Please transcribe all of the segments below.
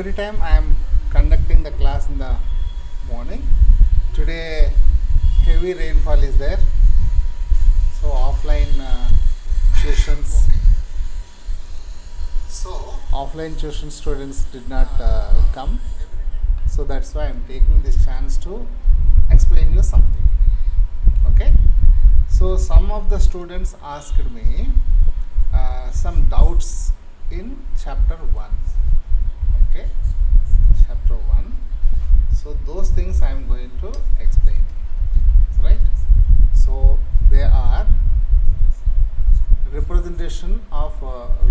every time I am conducting the class in the morning. Today heavy rainfall is there, so offline tuitions. Offline tuition students did not come, so that's why I'm taking this chance to explain you something. Okay, so some of the students asked me some doubts in chapter 1. Okay, chapter 1. So those things I am going to explain, right? So they are representation of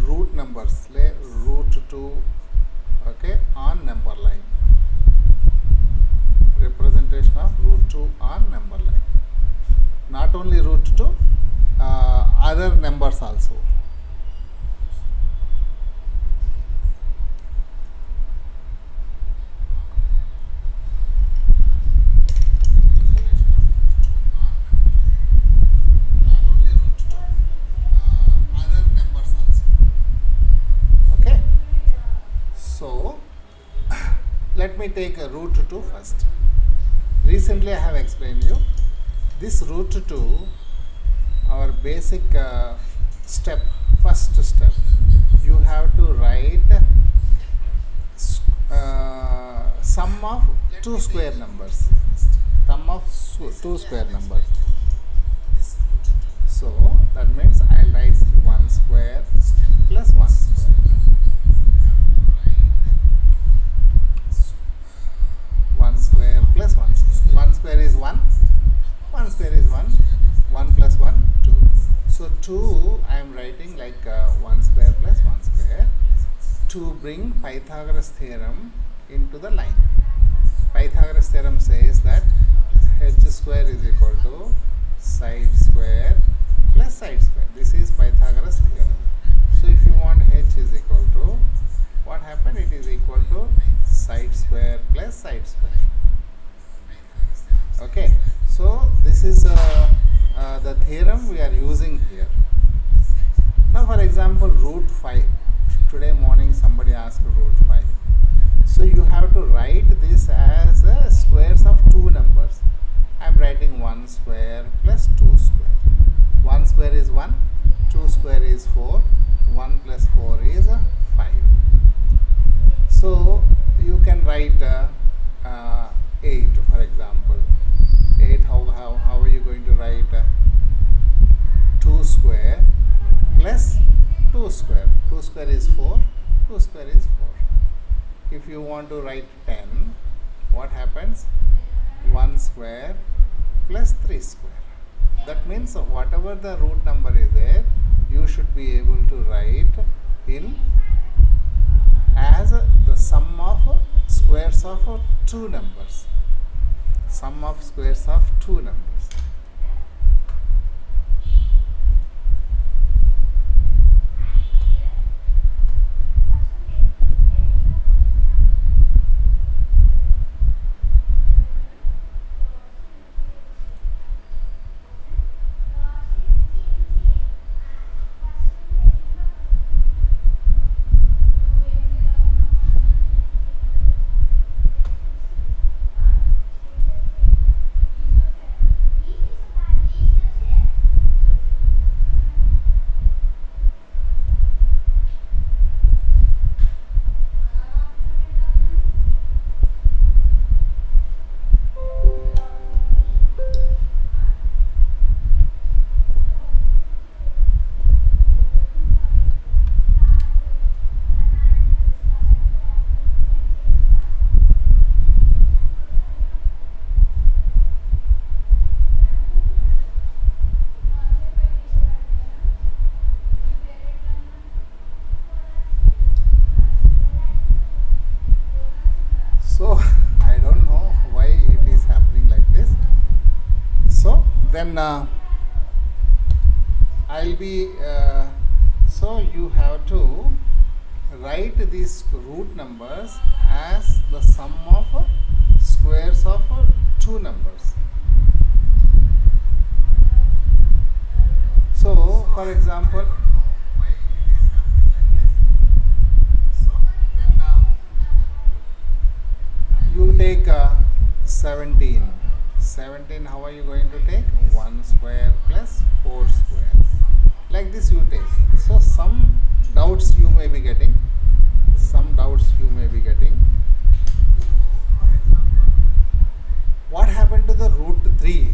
root numbers, root 2, okay, on number line. Representation of root 2 on number line. Not only root 2, other numbers also. Okay, so let me take a root 2 first. Recently I have explained you this root 2, our basic step, first step, you have to write sum of two square numbers, two square numbers. So that means I will write 1 square plus 1 square. 1 square plus 1 square. 1 square is 1. 1 square is 1. 1 plus 1, 2. So 2 I am writing like 1 square plus 1 square to bring Pythagoras theorem into the line. Pythagoras theorem says that h square is equal to side square plus side square. This is Pythagoras theorem. So if you want h is equal to, what happened? It is equal to side square plus side square. Okay, so this is the theorem we are using here. Now for example, root 5. Today morning somebody asked root 5. So you have to write this as squares of two numbers. I am writing 1 square plus 2 square. 1 square is 1, 2 square is 4, 1 plus 4 is 5. So you can write 8 for example. 8, how are you going to write 2 square plus 2 square? 2 square is 4, 2 square is 4. If you want to write 10, what happens? 1 square plus 3 square. That means whatever the root number is there, you should be able to write in as the sum of squares of two numbers. Sum of squares of two numbers. So I don't know why it is happening like this. So then I'll be so you have to write these root numbers as the sum of squares of two numbers. So for example, 17. 17, how are you going to take? 1 square plus 4 square. Like this you take. So some doubts you may be getting. What happened to the root 3?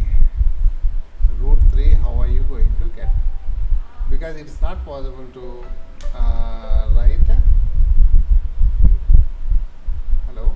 Root 3, how are you going to get? Because it is not possible to write. Hello?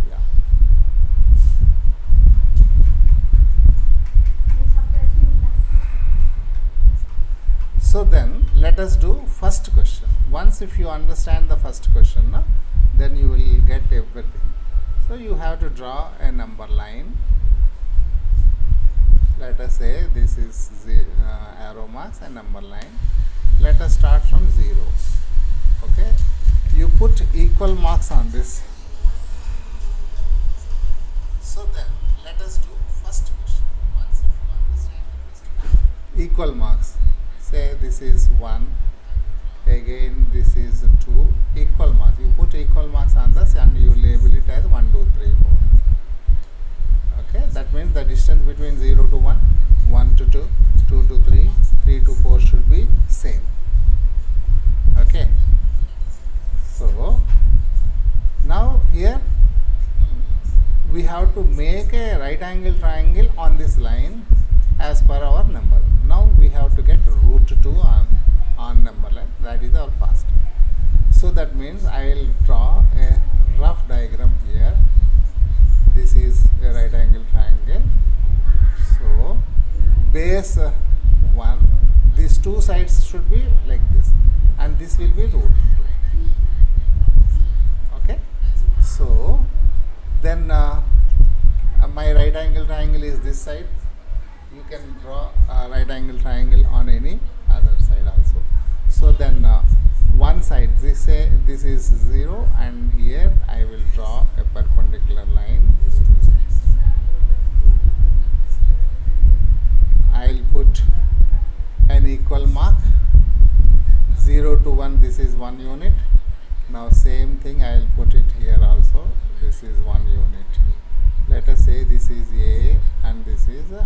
Yeah. So then let us do first question. Once if you understand the first question, then you will get everything. So you have to draw a number line. Let us say this is arrow marks and number line. Let us start from 0. Okay. You put equal marks on this. So then let us do first question. Once if you understand the first question. Equal marks. Say this is 1, again this is 2, equal marks. You put equal marks on this and you label it as 1, 2, 3, 4. Okay, that means the distance between 0 to 1, 1 to 2, 2 to 3, 3 to 4 should be same. Okay. So now here we have to make a right angle triangle on this line as per our number. Now we have to get root 2 on number line. That is our first. So that means I will draw a rough diagram here. This is a right angle triangle. So base 1, these two sides should be like this and this will be root 2. Okay. So then my right angle triangle is this side. You can draw a right angle triangle on any other side also. So then one side, this is 0 and here I will draw a perpendicular line. I will put an equal mark. 0 to 1, this is 1 unit. Now same thing I will put it here also. This is 1 unit. Let us say this is A and this is B.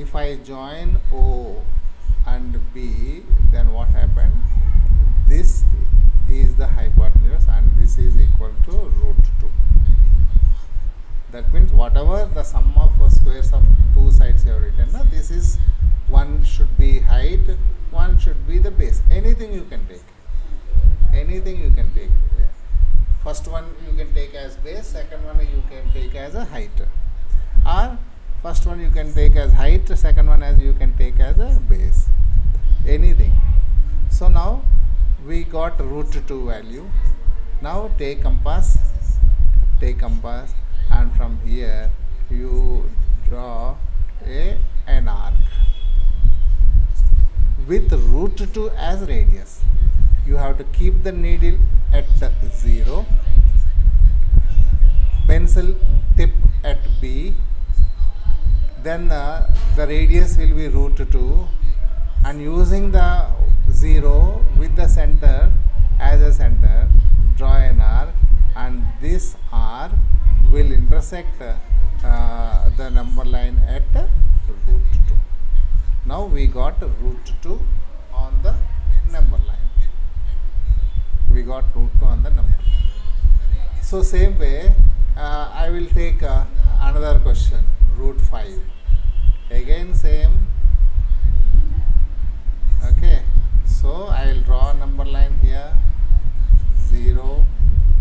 If I join O and B, then what happened? This is the hypotenuse and this is equal to root 2. That means whatever the sum of squares of two sides you have written, this is one should be height, one should be the base, anything you can take. Anything you can take. First one you can take as base, second one you can take as a height. Or first one you can take as height, second one as you can take as a base. Anything. So now we got root 2 value. Now take compass, and from here you draw an arc with root 2 as radius. You have to keep the needle at 0, pencil tip at B, then the radius will be root 2, and using the 0 with the center as a center, draw an arc, and this arc will intersect the number line at root 2. Now we got root 2 on the number line. We got root 2 on the number line. So same way, I will take another question, root 5. Again same. Okay. So I will draw a number line here, 0.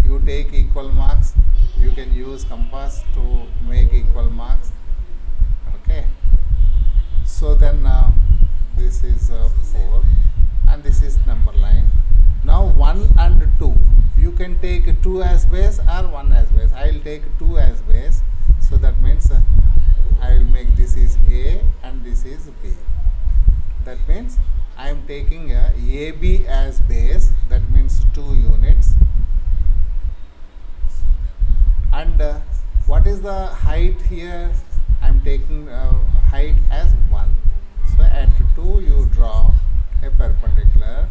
You take equal marks. You can use compass to make equal marks. Okay. So then this is 4 and this is number line. Now 1 and 2. You can take 2 as base or 1 as base. I will take 2 as base. So that means I will make this is A and this is B. That means I am taking AB as base. That means 2 units. And what is the height here? I am taking height as 1. So at 2 you draw a perpendicular,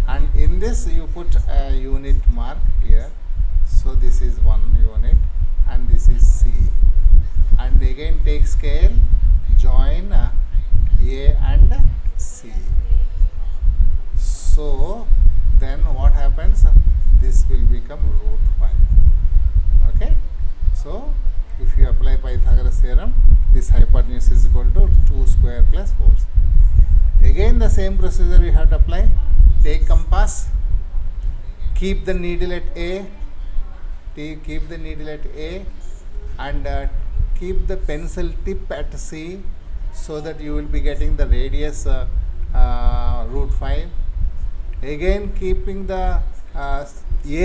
and in this you put a unit mark here. So this is 1 unit and this is C, and again take scale, join A and C. So then what happens? This will become root 5. Okay. So if you apply Pythagoras theorem, this hypotenuse is equal to 2 square plus 4. Again the same procedure you have to apply. Take compass, keep the needle at A, and keep the pencil tip at C, so that you will be getting the radius root 5. Again keeping the A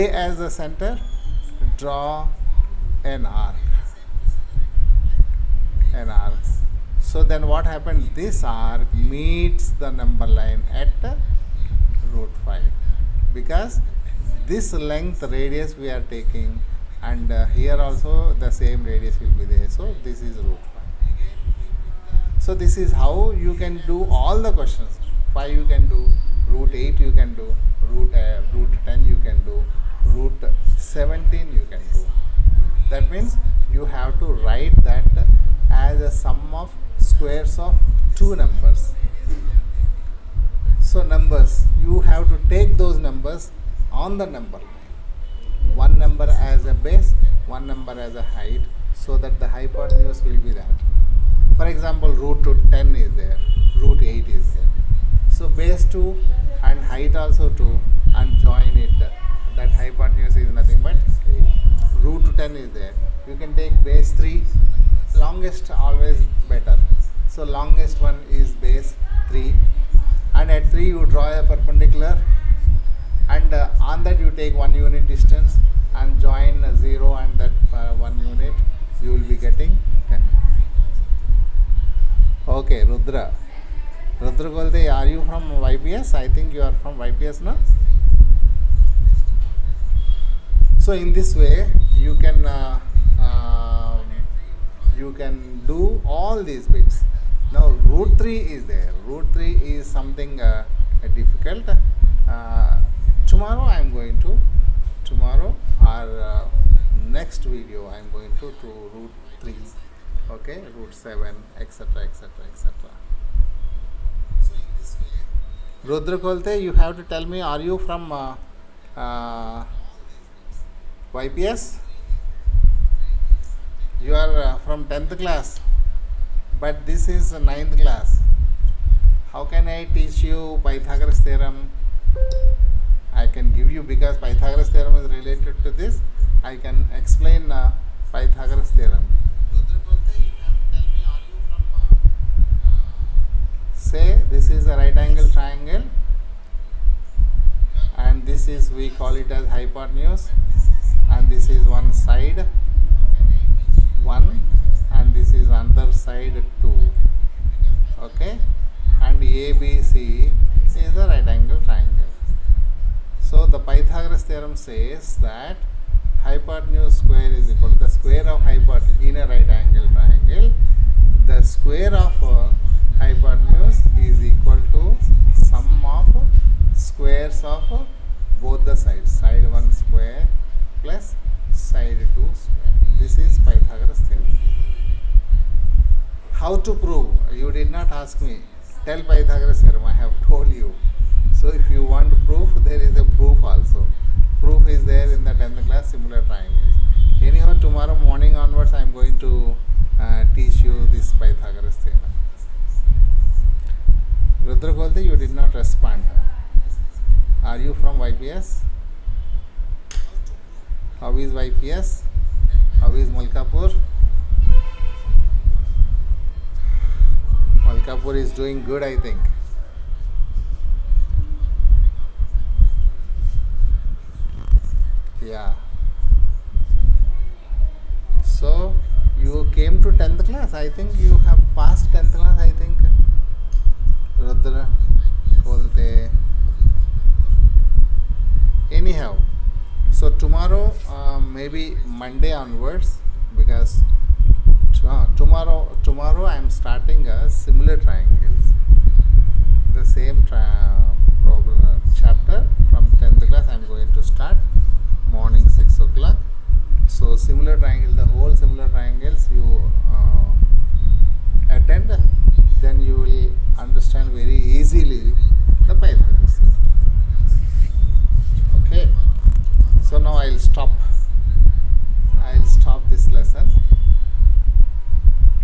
as the center, draw an arc. So then what happened? This arc meets the number line at root 5, because this length radius we are taking, and here also the same radius will be there. So this is root 5. So this is how you can do all the questions. 5 you can do, root 8 you can do, root 10 you can do, root 17 you can do. That means you have to write that as a sum of squares of 2 numbers. So numbers, you have to take those numbers on the number line. One number as a base, one number as a height, so that the hypotenuse will be that. For example, root 10 is there, root 8 is there. So base 2 and height also 2, and join it. That hypotenuse is nothing but 8. Root 10 is there. You can take base 3, longest always better. So longest one is base 3, and at 3 you draw a perpendicular, and on that you take 1 unit distance and join 0 and that 1 unit, you will be getting 10. Okay, Rudra Golde, are you from YPS? I think you are from YPS, no? So in this way you can do all these bits. Now root 3 is there. Root 3 is something difficult. Tomorrow or next video I am going to root 3, okay, root 7, etc, etc, etc. Rudra Kolte, you have to tell me, are you from YPS? You are from 10th class, but this is 9th class. How can I teach you Pythagoras theorem? I can give you, because Pythagoras theorem is related to this. I can explain Pythagoras theorem. Say this is a right angle triangle, and this is, we call it as hypotenuse, and this is one side 1, and this is another side 2. Okay, and ABC is a right angle triangle. So the Pythagoras theorem says that hypotenuse square is equal to the square of hypotenuse in a right angle triangle. The square of hypotenuse is equal to sum of squares of both the sides, side 1 square plus side 2 square. This is Pythagoras theorem. How to prove? You did not ask me. Tell Pythagoras theorem, I have told you. So if you want proof, there is a proof also. Proof is there in the 10th class, similar triangles. Anyhow, tomorrow morning onwards I am going to teach you this Pythagoras theorem. Rudra Golde, you did not respond. Are you from YPS? How is YPS? How is Malkapur? Malkapur is doing good, I think. Yeah. So you came to 10th class. I think you have passed 10th class, I think. Rudra Kolte. Anyhow, so tomorrow, maybe Monday onwards, because tomorrow I am starting a similar triangles. The same chapter from 10th class I am going to start morning 6 o'clock. So similar triangle, the whole similar triangle